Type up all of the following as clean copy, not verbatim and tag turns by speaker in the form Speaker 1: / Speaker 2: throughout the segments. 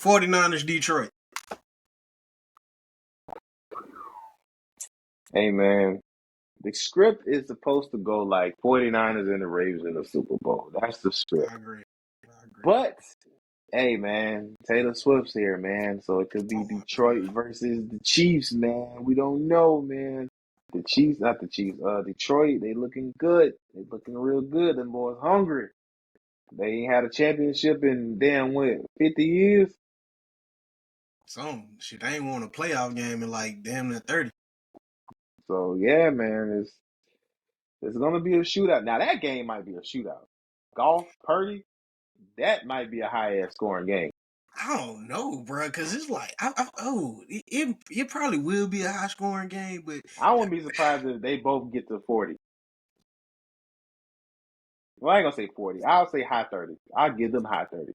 Speaker 1: 49ers, Detroit.
Speaker 2: Hey, man. The script is supposed to go like 49ers and the Ravens in the Super Bowl. That's the script.
Speaker 1: I agree.
Speaker 2: But, hey, man, Taylor Swift's here, man. So it could be Detroit versus the Chiefs, man. We don't know, man. The Chiefs, not the Chiefs, Detroit, they looking good. They looking real good. Them boys hungry. They ain't had a championship in damn what, 50 years?
Speaker 1: Some shit, they ain't won a playoff game in like damn near 30.
Speaker 2: So yeah, man, it's gonna be a shootout. Now that game might be a shootout. Golf, Purdy, that might be a high ass scoring game.
Speaker 1: I don't know, bro, because it's like, it probably will be a high scoring game, but
Speaker 2: I wouldn't be surprised if they both get to 40. Well, I ain't gonna say 40. I'll say high 30. I'll give them high 30.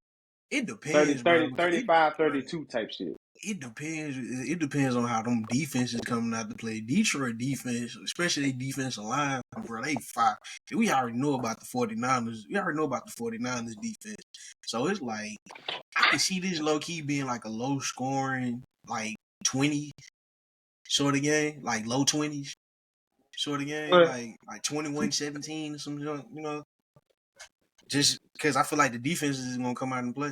Speaker 1: it
Speaker 2: 30,
Speaker 1: depends, bro.
Speaker 2: 30, 35, 32 type shit.
Speaker 1: It depends. It depends on how them defenses coming out to play. Detroit defense, especially their defensive line, bro, they fire. We already know about the 49ers. We already know about the 49ers defense. So it's like, I can see this low key being like a low scoring, like 20 sort of game, like low 20s sort of game, like 21-17 or something, you know. Just because I feel like the defense is going to come out and play.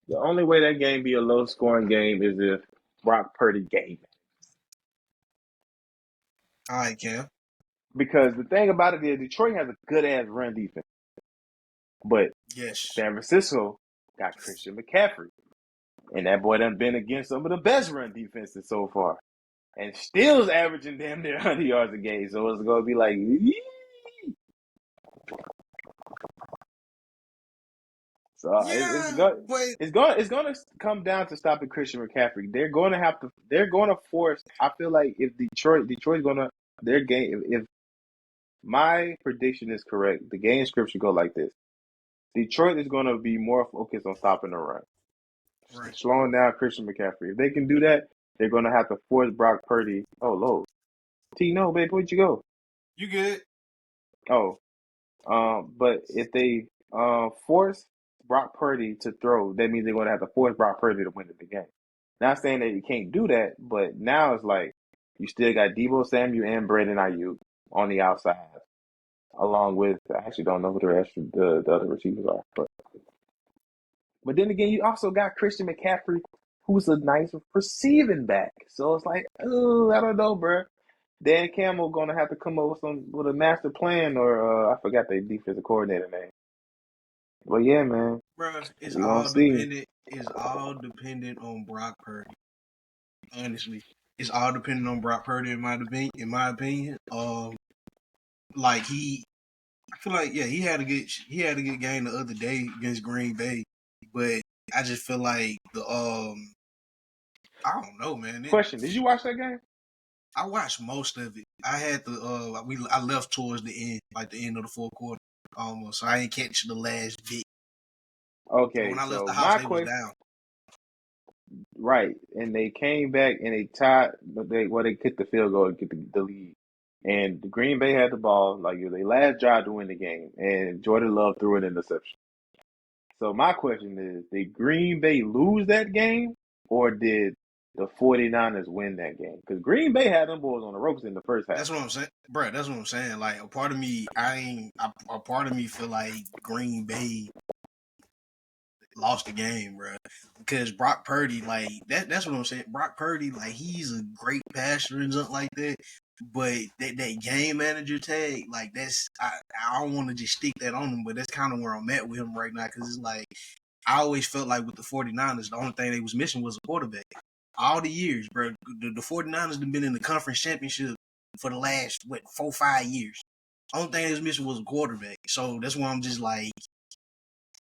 Speaker 2: The only way that game be a low scoring game is if Brock Purdy game.
Speaker 1: All right, Cam.
Speaker 2: Because the thing about it is Detroit has a good ass run defense. But
Speaker 1: Yes.
Speaker 2: San Francisco got Christian McCaffrey. And that boy done been against some of the best run defenses so far. And still is averaging damn near 100 yards a game. So it's going to be like, yee. So it's going to come down to stopping Christian McCaffrey. They're going to force. I feel like if Detroit's going to their game. If my prediction is correct, the game script should go like this: Detroit is going to be more focused on stopping the run, slowing down Christian McCaffrey. If they can do that, they're going to have to force Brock Purdy. Oh Lord, no, babe, where'd you go?
Speaker 1: You good?
Speaker 2: Oh, but if they force Brock Purdy to throw, that means they're going to have to force Brock Purdy to win the game. Not saying that you can't do that, but now it's like you still got Deebo Samuel and Brandon Ayuk on the outside, along with I actually don't know who the other receivers are, but then again, you also got Christian McCaffrey, who's a nice receiving back. So it's like, oh, I don't know, bro. Dan Campbell gonna have to come up with a master plan, or I forgot the defensive coordinator name. But yeah, man,
Speaker 1: bro, it's
Speaker 2: we
Speaker 1: all
Speaker 2: gonna see.
Speaker 1: dependent. It's all dependent on Brock Purdy. Honestly, it's all dependent on Brock Purdy. In my opinion, like I feel like he had a good game the other day against Green Bay, but I just feel like I don't know, man.
Speaker 2: Question: did you watch that game?
Speaker 1: I watched most of it. I had I left towards the end, like the end of the fourth quarter, almost. So I ain't catch the last bit.
Speaker 2: Okay,
Speaker 1: so when I left the
Speaker 2: my
Speaker 1: house, they was
Speaker 2: question,
Speaker 1: down.
Speaker 2: right, and they came back and they tied, but they kicked the field goal and get the lead. And the Green Bay had the ball, like it was their last drive to win the game, and Jordan Love threw an interception. So my question is, did Green Bay lose that game, or did the 49ers win that game? Because Green Bay had them boys on the ropes in the first half.
Speaker 1: That's what I'm saying, bro. That's what I'm saying. Like a part of me, a part of me feel like Green Bay lost the game, bro. Because Brock Purdy, like that's what I'm saying. Brock Purdy, like he's a great passer and something like that. But that game manager tag, like I don't want to just stick that on him, but that's kind of where I'm at with him right now. Because it's like, I always felt like with the 49ers, the only thing they was missing was a quarterback. All the years, bro, the 49ers have been in the conference championship for the last, 4-5 years. Only thing they was missing was a quarterback. So that's why I'm just like,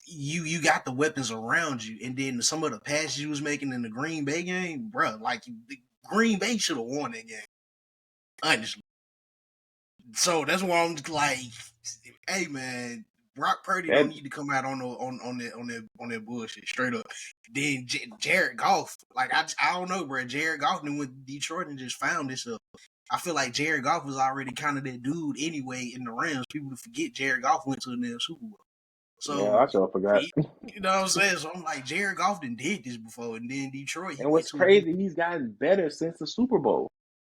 Speaker 1: you got the weapons around you, and then some of the passes you was making in the Green Bay game, bro, like Green Bay should have won that game, honestly. So that's why I'm just like, hey man, Brock Purdy don't need to come out on that bullshit straight up. Then Jared Goff, like I don't know, bro. Jared Goff went to Detroit and just found himself. I feel like Jared Goff was already kind of that dude anyway in the Rams. People forget Jared Goff went to the Super Bowl.
Speaker 2: Yeah,
Speaker 1: So
Speaker 2: I sure forgot.
Speaker 1: you know what I'm saying? So I'm like, Jared Goff did this before, and then Detroit, he
Speaker 2: And
Speaker 1: went
Speaker 2: what's
Speaker 1: to a deep.
Speaker 2: crazy, he's gotten better since the Super Bowl.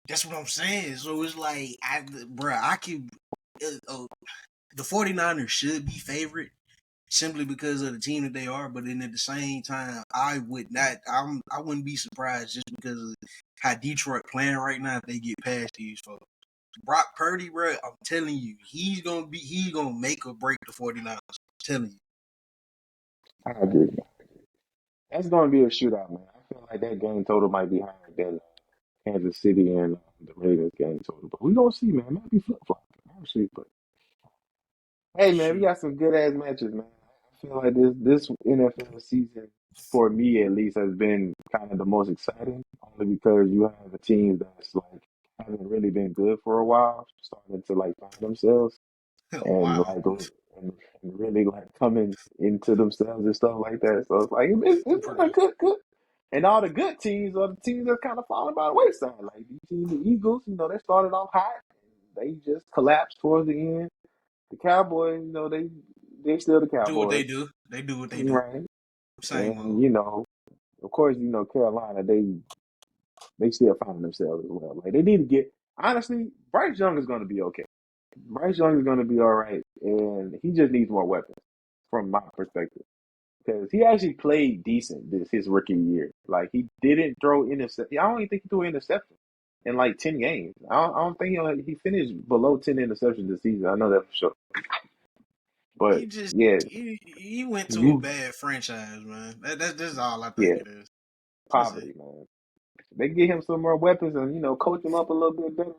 Speaker 1: That's what I'm saying. So it's like, I could. The 49ers should be favorite simply because of the team that they are, but then at the same time, I would not. I wouldn't be surprised just because of how Detroit playing right now if they get past these folks. Brock Purdy, bro, I'm telling you, he's gonna make or break the 49ers. I'm telling you.
Speaker 2: I agree. That's going to be a shootout, man. I feel like that game total might be higher than Kansas City and the Ravens game total. But we going to see, man. It might be flip flopping. Obviously, but hey, man, we
Speaker 1: Shoot.
Speaker 2: got some good ass matches, man. I feel like this NFL season, for me at least, has been kind of the most exciting, only because you have a team that's like haven't really been good for a while, starting to like find themselves and
Speaker 1: Wow.
Speaker 2: like and really like coming into themselves and stuff like that. So it's like it's been a good. And all the good teams are the teams that kind of falling by the wayside. Like the team, the Eagles, they started off hot, they just collapsed towards the end. The Cowboys, they still the
Speaker 1: Do what they
Speaker 2: Cowboys,
Speaker 1: do. They do what they do.
Speaker 2: right?
Speaker 1: Same
Speaker 2: And
Speaker 1: old.
Speaker 2: of course, Carolina, they still finding themselves as well. Like they need to get honestly, Bryce Young is going to be okay. Bryce Young is going to be all right, and he just needs more weapons, from my perspective, because he actually played decent this his rookie year. Like he didn't throw interception. I don't even think he threw an interception in like 10 games. I don't think he finished below 10 interceptions this season. I know that for sure. But
Speaker 1: He just
Speaker 2: yeah,
Speaker 1: he went to a
Speaker 2: you
Speaker 1: bad franchise, man. That's all I think
Speaker 2: yeah,
Speaker 1: it is. That's it.
Speaker 2: poverty, man. They get him some more weapons and coach him up a little bit better.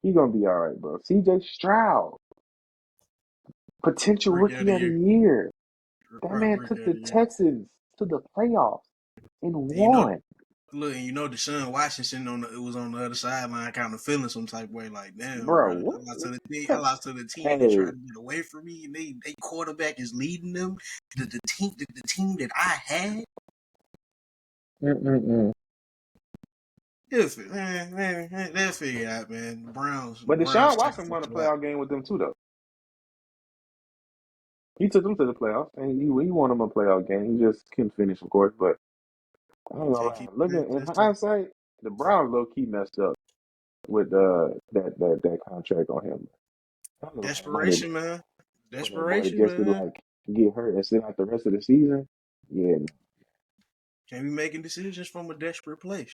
Speaker 2: He gonna be all right, bro. C.J. Stroud, potential
Speaker 1: Rookie of
Speaker 2: rookie
Speaker 1: the
Speaker 2: of the
Speaker 1: year.
Speaker 2: year. That man
Speaker 1: Rookie
Speaker 2: took
Speaker 1: of
Speaker 2: the
Speaker 1: the year.
Speaker 2: Texans to the playoffs and
Speaker 1: And you know,
Speaker 2: won.
Speaker 1: look, and Deshaun Washington it was on the other sideline, kind of feeling some type of way, like, damn,
Speaker 2: Bro,
Speaker 1: bro,
Speaker 2: what?
Speaker 1: I lost to the team that
Speaker 2: Hey,
Speaker 1: tried to get away from me, and they quarterback is leading them. The team that I had.
Speaker 2: mm-mm-mm.
Speaker 1: They'll figure it out, man.
Speaker 2: But
Speaker 1: Browns
Speaker 2: Deshaun
Speaker 1: take
Speaker 2: Watson won a
Speaker 1: it a lot.
Speaker 2: playoff game with them too, though. He took them to the playoffs, and he won them a playoff game. He just couldn't finish, of course. But I ain't gonna
Speaker 1: Take
Speaker 2: lie.
Speaker 1: it.
Speaker 2: Looking in
Speaker 1: Just take.
Speaker 2: hindsight, the Browns low key messed up with that contract on him. That was a lot of money
Speaker 1: Desperation, man.
Speaker 2: for that boy to
Speaker 1: Desperation,
Speaker 2: just to
Speaker 1: man.
Speaker 2: like get hurt and sit out the rest of the season. Yeah,
Speaker 1: Can't be making decisions from a desperate place.